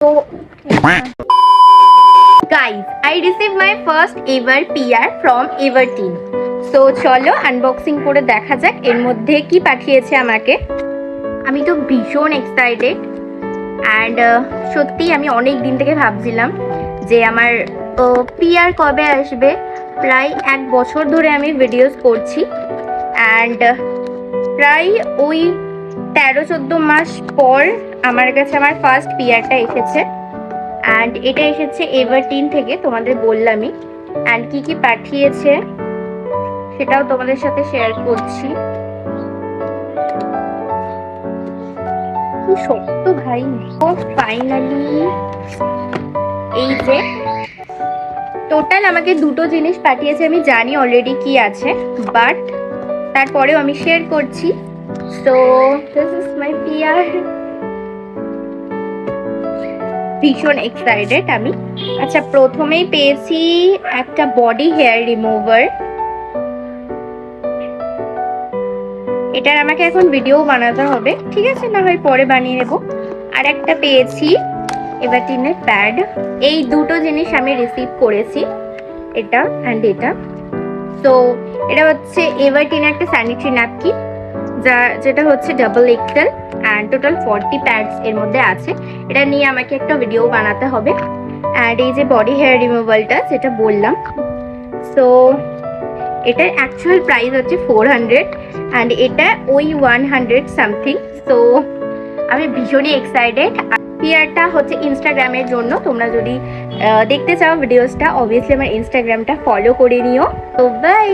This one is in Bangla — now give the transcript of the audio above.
So guys, I received my first ever PR from Everteen. So চলো আনবক্সিং করে দেখা যাক এর মধ্যে কি পাঠিয়েছে আমাকে। আমি তো ভীষণ এক্সাইটেড অ্যান্ড সত্যি আমি অনেক দিন থেকে ভাবছিলাম যে আমার PR কবে আসবে। প্রায় 1 বছর ধরে আমি ভিডিওস করছি অ্যান্ড প্রায় ওই 13-14 মাস পর আমার কাছে আমার ফার্স্ট PRটা এসেছে অ্যান্ড এটা এসেছে এভারটিন থেকে, তোমাদের বললামই। অ্যান্ড কি কি পাঠিয়েছে সেটাও তোমাদের সাথে শেয়ার করছি। কি শক্ত ভাই। ও ফাইনালি এই যে টোটাল আমাকে দুটো জিনিস পাঠিয়েছে। আমি জানি অলরেডি কি আছে, বাট তারপরেও আমি শেয়ার করছি। So this is my PR। ভীষণ এক্সাইটেড আমি। আচ্ছা, প্রথমেই পেয়েছি একটা বডি হেয়ার রিমুভার। এটার আমাকে এখন ভিডিও বানাতে হবে, ঠিক আছে, না হয় পরে বানিয়ে নেব। আর একটা পেয়েছি এভারটিনের প্যাড। এই দুটো জিনিস আমি রিসিভ করেছি, এটা অ্যান্ড এটা। তো এটা হচ্ছে এভারটিনের একটা স্যানিটারি ন্যাপকিন, যেটা হচ্ছে double XL and total 40 pads এর মধ্যে আছে। এটা নিয়ে আমাকে একটা ভিডিও বানাতে হবে। অ্যান্ড এই যে বডি হেয়ার রিমুভালটা যেটা বললাম, সো এটার অ্যাকচুয়াল প্রাইস হচ্ছে 400 অ্যান্ড এটা ওই 100 সামথিং। সো আমি ভীষণই এক্সাইটেড। PRটা হচ্ছে ইনস্টাগ্রামের জন্য। তোমরা যদি দেখতে চাও ভিডিওসটা, অবভিয়াসলি আমার ইনস্টাগ্রামটা ফলো করে নিও। তো বাই।